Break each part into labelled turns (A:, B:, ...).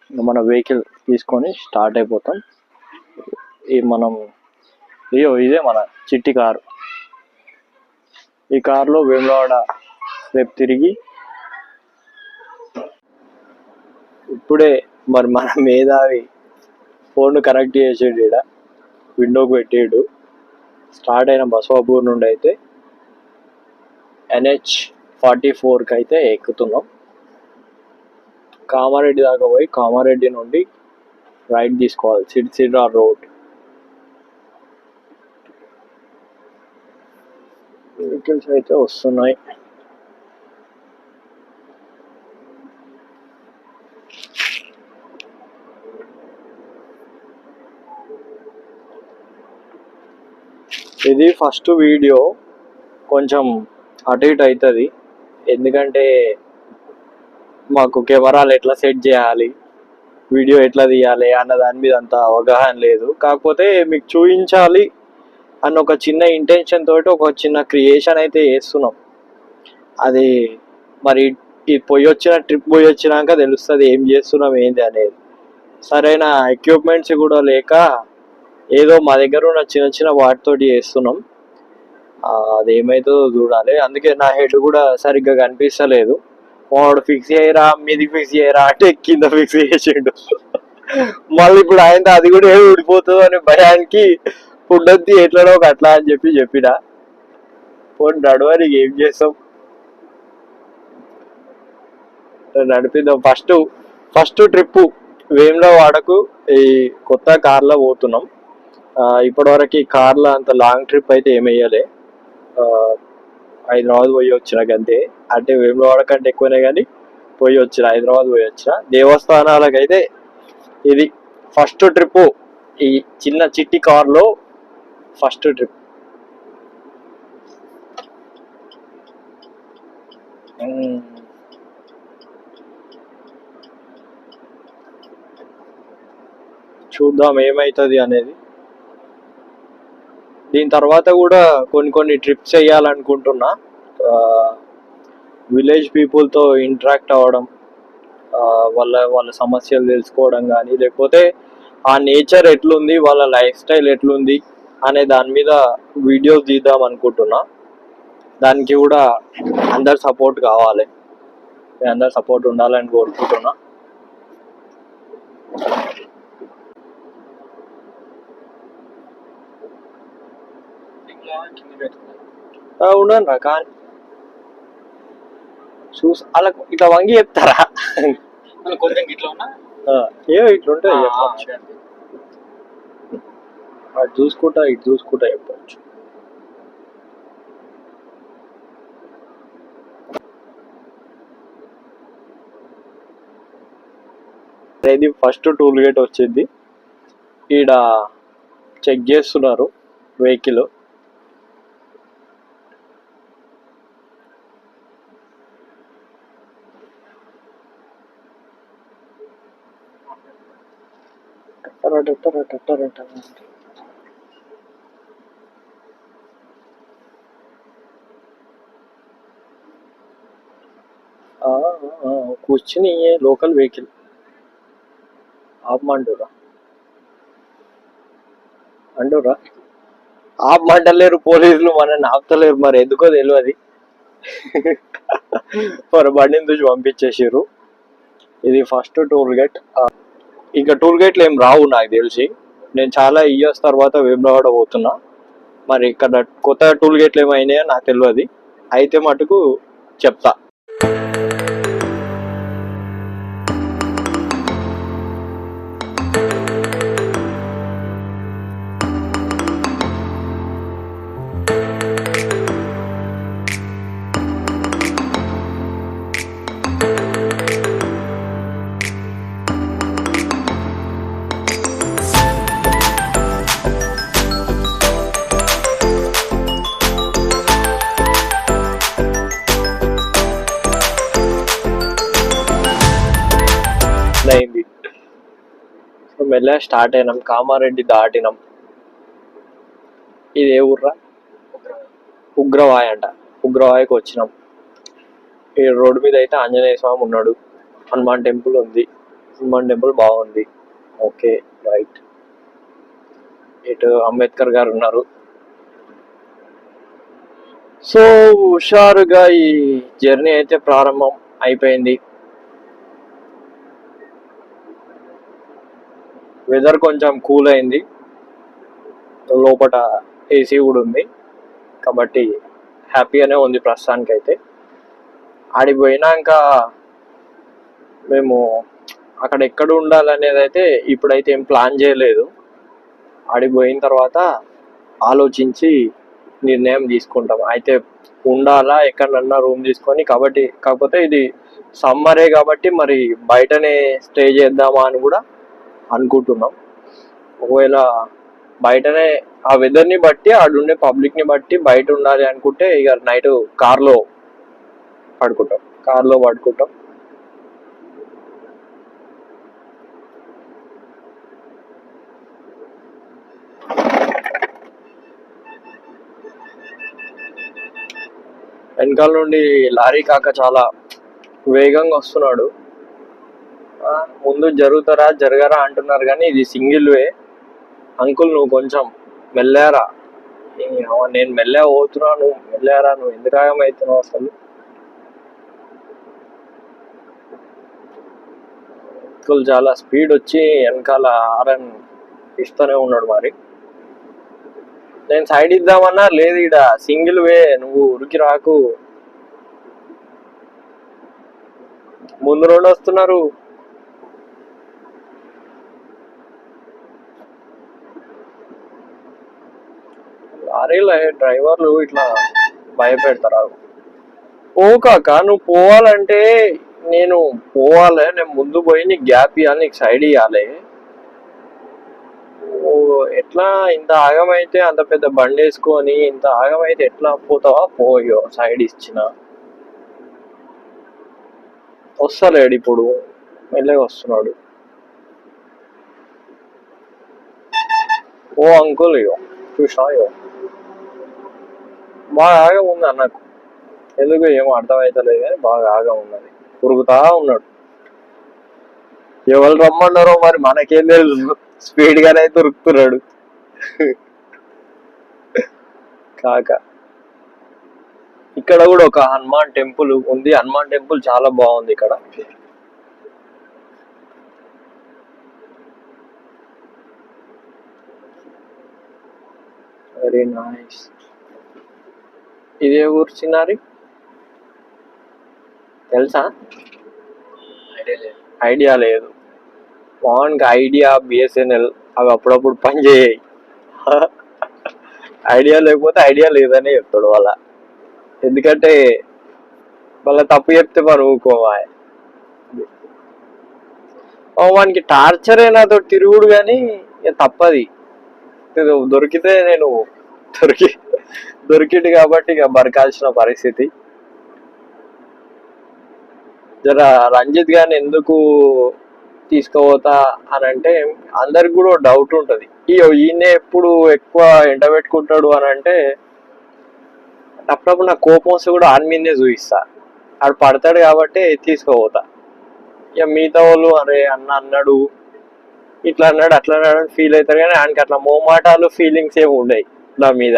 A: మన వెహికల్ తీసుకొని స్టార్ట్ అయిపోతాం. ఈ మనం ఇదే మన చిట్టి కారు. ఈ కారులో వేములవాడ రేపు తిరిగి ఇప్పుడే మరి మన మేధావి ఫోన్ కనెక్ట్ చేసాడు, ఇక్కడ విండోకి పెట్టాడు. స్టార్ట్ అయిన బసవాపూర్ నుండి అయితే NH44కి అయితే ఎక్కుతున్నాం. కామారెడ్డి దాకా పోయి కామారెడ్డి నుండి రైట్ తీసుకోవాలి, సిరిసిల్ల రోడ్. వెహికల్స్ అయితే వస్తున్నాయి. ఇది ఫస్ట్ వీడియో, కొంచెం అటు ఇటు అవుతుంది. ఎందుకంటే మాకు కెమెరాలు ఎట్లా సెట్ చేయాలి, వీడియో ఎట్లా తీయాలి అన్న దాని మీద అంత అవగాహన లేదు. కాకపోతే మీకు చూపించాలి అన్న ఒక చిన్న ఇంటెన్షన్ తోటి ఒక చిన్న క్రియేషన్ అయితే చేస్తున్నాం. అది మరి ఈ ట్రిప్ పోయి వచ్చినాక తెలుస్తుంది ఏం చేస్తున్నాం ఏంది అనేది. సరైన ఎక్విప్మెంట్స్ కూడా లేక ఏదో మా దగ్గర ఉన్న చిన్న చిన్న వాటితోటి చేస్తున్నాం. అదేమైతుందో చూడాలి. అందుకే నా హెడ్ కూడా సరిగ్గా కనిపిస్తలేదు. వాడు ఫిక్స్ చేయరా, మీది ఫిక్స్ చేయరా అంటే కింద ఫిక్స్ చేసిండు. మళ్ళీ ఇప్పుడు ఆయన అది కూడా ఊడిపోతుంది అనే భయానికి ఉండొద్ది ఎట్లనో ఒక అట్లా అని చెప్పిన పోనీ నడవడానికి ఏం చేస్తాం, నడిపిద్దాం. ఫస్ట్ ట్రిప్ వేములవాడకు ఈ కొత్త కార్లో పోతున్నాం. ఇప్పటివరకు ఈ కార్లో అంత లాంగ్ ట్రిప్ అయితే ఏమయ్యలే. హైదరాబాద్ పోయి వచ్చిన అంతే. అంటే వేములవాడ కంటే ఎక్కువనే కానీ పోయి వచ్చిన, హైదరాబాద్ పోయి వచ్చిన. దేవస్థానాలకైతే ఇది ఫస్ట్ ట్రిప్. ఈ చిన్న చిట్టి కార్లో ఫస్ట్ ట్రిప్. చూద్దాం ఏమవుతుంది అనేది. దీని తర్వాత కూడా కొన్ని ట్రిప్స్ వేయాలనుకుంటున్నా. విలేజ్ పీపుల్తో ఇంటరాక్ట్ అవ్వడం, వాళ్ళ సమస్యలు తెలుసుకోవడం కానీ, లేకపోతే ఆ నేచర్ ఎట్లుంది, వాళ్ళ లైఫ్ స్టైల్ ఎట్లుంది అనే దాని మీద వీడియోస్ తీద్దాం అనుకుంటున్నా. దానికి కూడా అందరు సపోర్ట్ కావాలి, అందరు సపోర్ట్ ఉండాలని కోరుకుంటున్నా. ఉండను రా కానీ చూసి అలా ఇట్లా వంగి చెప్తారా,
B: కొంచెం ఇట్లా ఉన్నా
A: ఇట్లుంటుంది చెప్పచ్చు. అటు చూసుకుంటా ఇటు చూసుకుంటా చెప్పచ్చు. ఇది ఫస్ట్ టూల్ గేట్ వచ్చింది. ఈడ చెక్ చేస్తున్నారు వెహికల్. కూర్చుని లోకల్ వెహికల్ ఆపమంటురా ఆపమంటలేరు పోలీసులు, మనల్ని ఆపుతలేరు. మరి ఎందుకో తెలియదు. మరి బండిని చూసి పంపించేసారు. ఇది ఫస్ట్ టోల్ గేట్. ఇంకా టోల్ గేట్లు ఏం రావు నాకు తెలిసి. నేను చాలా ఇయర్స్ తర్వాత వేములవాడ పోతున్నా. మరి ఇక్కడ కొత్త టోల్ గేట్లు ఏమైనాయో నాకు తెలియదు. అయితే మటుకు చెప్తా. అయింది. సో మెల్లగా స్టార్ట్ అయినాం. కామారెడ్డి దాటినాం. ఇది ఏ ఊర్రా? ఉగ్రవాయ అంట. ఉగ్రవాయకు వచ్చినాం. ఈ రోడ్డు మీద అయితే ఆంజనేయ స్వామి ఉన్నాడు, హనుమాన్ టెంపుల్ ఉంది. హనుమాన్ టెంపుల్ బాగుంది. Okay, right. ఇటు అంబేద్కర్ గారు ఉన్నారు. సో హుషారుగా ఈ జర్నీ అయితే ప్రారంభం అయిపోయింది. వెదర్ కొంచెం కూల్ అయింది, లోపల ఏసీ కూడా ఉంది కాబట్టి హ్యాపీగానే ఉంది ప్రస్తుతానికి అయితే. ఆడికి పోయినాక మేము అక్కడ ఎక్కడ ఉండాలనేది అయితే ఇప్పుడైతే ఏం ప్లాన్ చేయలేదు. ఆడికి పోయిన తర్వాత ఆలోచించి నిర్ణయం తీసుకుంటాం. అయితే ఉండాలా ఎక్కడన్నా రూమ్ తీసుకొని, కాబట్టి కాకపోతే ఇది సమ్మరే కాబట్టి మరి బయటనే స్టే చేద్దామా అని కూడా అనుకుంటున్నాం. ఒకవేళ బయటనే ఆ వెదర్ని బట్టి ఆడుండే పబ్లిక్ని బట్టి బయట ఉండాలి అనుకుంటే ఇక నైట్ కార్లో పడుకుంటాం. వెనకాల నుండి లారీ కాక చాలా వేగంగా వస్తున్నాడు. ముందు జరగరా అంటున్నారు కానీ ఇది సింగిల్ వే. అంకుల్ నువ్వు కొంచెం మెల్లారా. నేను మెల్లగా పోతున్నా, నువ్వు మెల్లారా, నువ్వు ఎందుకు ఆగమవుతున్నావు అసలు. అంకుల్ చాలా స్పీడ్ వచ్చి వెనకాల హారన్ ఇస్తూనే ఉన్నాడు. మరి నేను సైడ్ ఇద్దామన్నా లేదు, ఇడ సింగిల్ వే, నువ్వు ఉరికి రాకు. ముందు రోడ్డు వస్తున్నారు. లారీలో డ్రైవర్లు ఇట్లా భయపెడతారా? ఓ కాక నువ్వు పోవాలంటే నేను ముందు పోయి నీకు గ్యాప్ ఇవ్వాలి, నీకు సైడ్ ఇవ్వాలి. ఎట్లా ఇంత ఆగమైతే అంత పెద్ద బండి వేసుకొని ఇంత ఆగమైతే ఎట్లా పోతావా? పోయో సైడ్ ఇచ్చిన వస్తలేడు, ఇప్పుడు మెల్లగా వస్తున్నాడు. ఓ అంకుల్ ఇయో చూసాయో బాగా ఆగ ఉంది అన్నకు, ఎందుకు ఏమో అర్థమవుతలేదు కానీ బాగా ఆగ ఉన్నది, ఉరుకుతా ఉన్నాడు. ఎవరు రమ్మన్నారో మరి మనకేం తెలుసు, స్పీడ్ గానే అయితే ఉరుకుతున్నాడు కాక. ఇక్కడ కూడా ఒక హనుమాన్ టెంపుల్ ఉంది. హనుమాన్ టెంపుల్ చాలా బాగుంది ఇక్కడ. Very nice. ఇదే ఊరు చిన్నారి తెలుసా? ఐడియా లేదు. పవన్కి ఐడియా, బిఎస్ఎన్ఎల్ అవి అప్పుడప్పుడు పని చేయాయి. ఐడియా లేకపోతే ఐడియా లేదని చెప్తాడు వాళ్ళ. ఎందుకంటే వాళ్ళ తప్పు చెప్తే మనం ఊకోవా. వానికి టార్చరే నాతో తిరుగుడు కానీ తప్పది. దొరికితే నేను దొరికింది కాబట్టి ఇక బరకాల్సిన పరిస్థితి. జర రంజిత్ గారిని ఎందుకు తీసుకుపోతా అని అంటే అందరికి కూడా డౌట్ ఉంటుంది, ఈయన ఎప్పుడు ఎక్కువ ఎంట పెట్టుకుంటాడు అని అంటే అప్పుడప్పుడు నా కోపం వస్తే కూడా ఆని మీదే చూపిస్తా. ఆడు పడతాడు కాబట్టి తీసుకుపోతా. ఇక మిగతా వాళ్ళు అరే అన్న అన్నాడు, ఇట్లా అన్నాడు, అట్లా అన్నాడు అని ఫీల్ అవుతారు కానీ ఆయనకి అట్లా మోమాటాలు ఫీలింగ్స్ ఏమి ఉండవు నా మీద.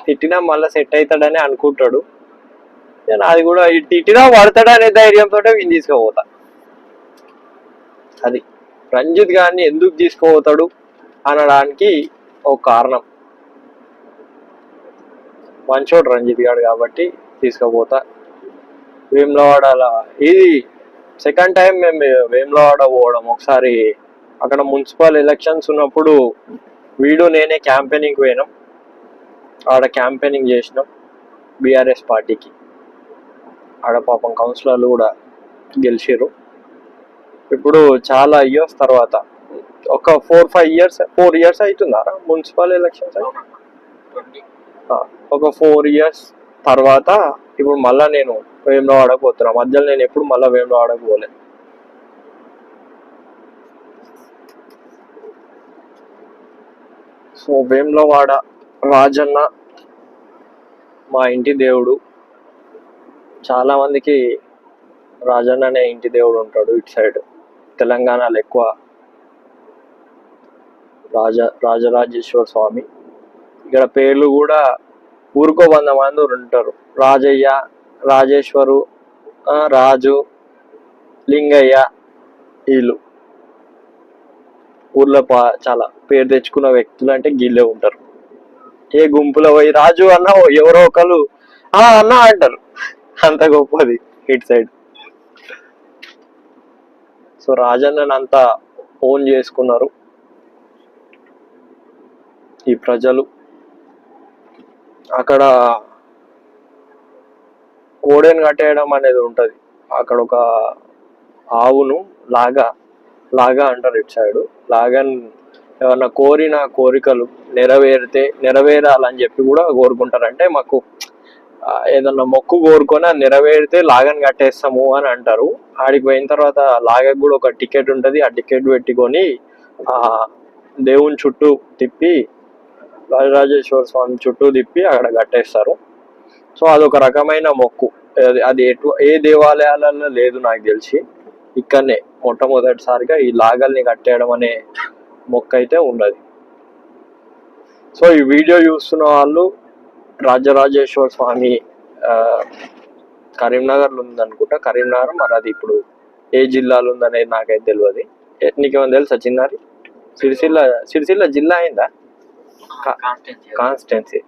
A: తిట్టినా మళ్ళీ సెట్ అవుతాడని అనుకుంటాడు. నేను అది కూడా తిట్టినా పడతాడనే ధైర్యంతో వీళ్ళు తీసుకుపోతా. అది రంజిత్ గారిని ఎందుకు తీసుకుపోతాడు అనడానికి ఒక కారణం. మంచోడు రంజిత్ గారు కాబట్టి తీసుకుపోతా. వేములవాడ ఇది సెకండ్ టైం మేము వేములవాడ పోవడం. ఒకసారి అక్కడ మున్సిపల్ ఎలక్షన్స్ ఉన్నప్పుడు నేనే క్యాంపెయినింగ్ పోయినాం. ఆడ క్యాంపెయినింగ్ చేసినాం బీఆర్ఎస్ పార్టీకి. ఆడ పాపం కౌన్సిలర్లు కూడా గెలిచారు. ఇప్పుడు చాలా ఇయర్స్ తర్వాత, ఒక 4 ఇయర్స్ అవుతుందా మున్సిపల్ ఎలక్షన్స్? ఒక 4 ఇయర్స్ తర్వాత ఇప్పుడు మళ్ళా నేను వేములవాడకు పోతున్నా. మధ్యలో నేను ఎప్పుడు మళ్ళీ వేములవాడకు పోలే. సో వేములవాడ రాజన్న మా ఇంటి దేవుడు. చాలా మందికి రాజన్న అనే ఇంటి దేవుడు ఉంటాడు ఇటు సైడ్. తెలంగాణలో ఎక్కువ రాజరాజేశ్వర స్వామి. ఇక్కడ పేర్లు కూడా ఊరుకో 100 మంది ఉంటారు. రాజయ్య, రాజేశ్వరు, రాజు, లింగయ్య, వీళ్ళు ఊర్లో చాలా పేరు తెచ్చుకున్న వ్యక్తులు అంటే గీళ్ళే ఉంటారు. ఏ గుంపులో పోయి రాజు అన్న ఎవరో ఒకరు అన్న అంటారు. అంత గొప్పది ఇటు సైడ్. సో రాజన్నని అంతా ఓన్ చేసుకున్నారు ఈ ప్రజలు. అక్కడ కోడెను కట్టేయడం అనేది ఉంటది. అక్కడ ఒక ఆవును లాగా అంటారు ఇటు సైడ్. లాగన్ ఏమన్నా కోరిన కోరికలు నెరవేరాలని చెప్పి కూడా కోరుకుంటారు. అంటే మాకు ఏదన్నా మొక్కు కోరుకొని నెరవేరితే లాగని కట్టేస్తాము అని అంటారు. ఆడికి పోయిన తర్వాత లాగకు కూడా ఒక టికెట్ ఉంటది. ఆ టికెట్ పెట్టుకొని ఆ దేవుని చుట్టూ తిప్పి, రాజరాజేశ్వర స్వామి చుట్టూ తిప్పి అక్కడ కట్టేస్తారు. సో అదొక రకమైన మొక్కు. అది ఏ దేవాలయాలలో లేదు నాకు తెలిసి. ఇక్కడనే మొట్టమొదటిసారిగా ఈ లాగల్ని కట్టేయడం అనే మొక్క అయితే ఉన్నది. సో ఈ వీడియో చూస్తున్న వాళ్ళు రాజరాజేశ్వర స్వామి కరీంనగర్లో ఉందనుకుంటా. కరీంనగర్, మరి అది ఇప్పుడు ఏ జిల్లాలో ఉందనేది నాకైతే తెలియదు. నీకేమైనా తెలుసా చిన్నారి? సిరిసిల్ల జిల్లా అయిందా? కాన్స్టెన్సీ.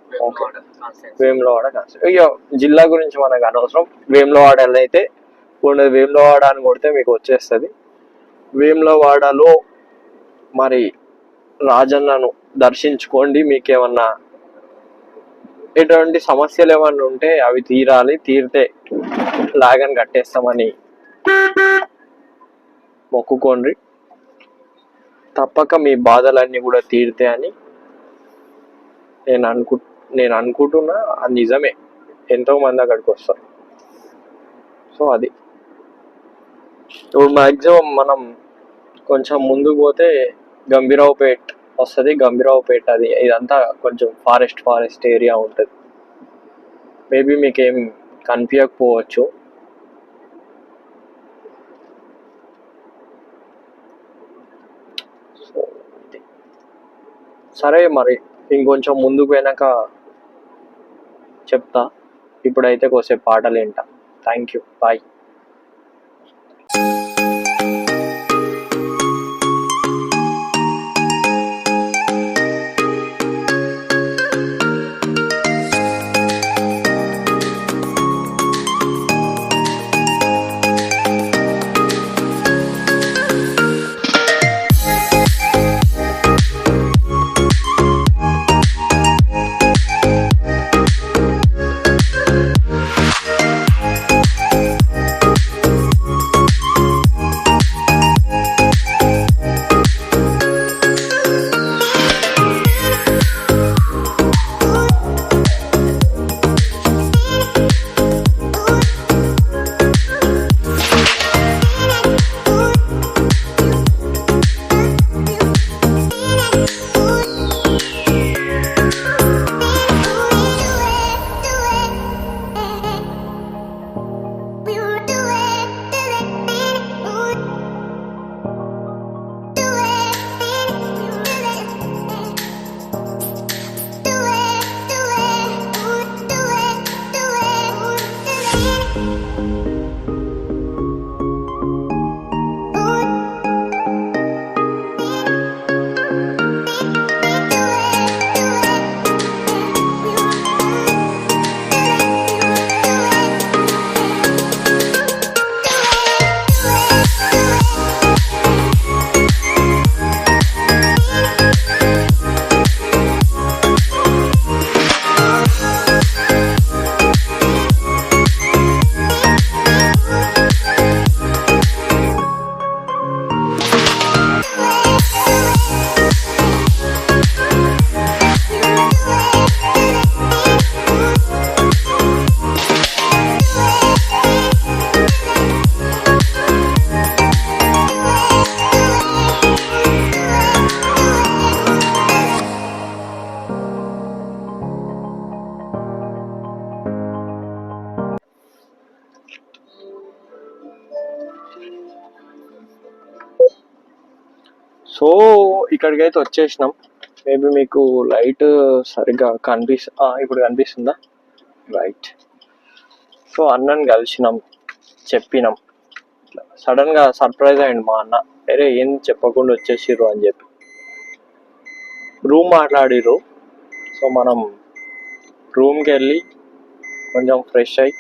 A: వేములవాడ కాన్స్టెన్సీ. ఇక జిల్లా గురించి మనకు అనవసరం. వేములవాడలో అయితే ఉండదు. వేములవాడ అని కొడితే మీకు వచ్చేస్తుంది. వేములవాడలో మరి రాజన్నను దర్శించుకోండి. మీకేమన్నా ఎటువంటి సమస్యలు ఏమన్నా ఉంటే అవి తీరాలి. తీరితే లాగని కట్టేస్తామని మొక్కుకోండి. తప్పక మీ బాధలన్నీ కూడా తీరుతాయని నేను అనుకుంటున్నా. అది నిజమే. ఎంతో మంది అక్కడికి వస్తారు. సో అది ఇప్పుడు మ్యాక్సిమం మనం కొంచెం ముందుకు పోతే గంభీరావుపేట్ వస్తుంది. గంభీరావుపేట ఇదంతా కొంచెం ఫారెస్ట్ ఏరియా ఉంటుంది. మేబీ మీకేం కనిపించకపోవచ్చు. సో సరే, మరి ఇంకొంచెం ముందుకు పోయినాక చెప్తా. ఇప్పుడైతే కొద్దిసేపు పాటలు వింటా. Thank you, bye. సో ఇక్కడికైతే వచ్చేసినాం. మేబీ మీకు లైట్ సరిగ్గా ఇప్పుడు కనిపిస్తుందా? రైట్. సో అన్నని కలిసినాం, చెప్పినాం. సడన్గా సర్ప్రైజ్ అయ్యండి మా అన్న, అరే ఏం చెప్పకుండా వచ్చేసిర్రు అని చెప్పి. రూమ్ మాట్లాడిర్రు. సో మనం రూమ్కి వెళ్ళి కొంచెం ఫ్రెష్ అయ్యి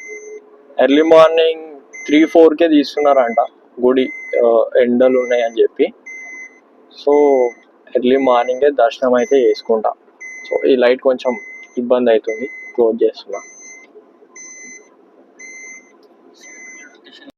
A: ఎర్లీ మార్నింగ్ 3-4కే తీస్తున్నారంట గుడి, ఎండలు ఉన్నాయని చెప్పి. సో ఎర్లీ మార్నింగే దర్శనం అయితే చేసుకుంటా. సో ఈ లైట్ కొంచెం ఇబ్బంది అవుతుంది, క్లోజ్ చేస్తున్నా.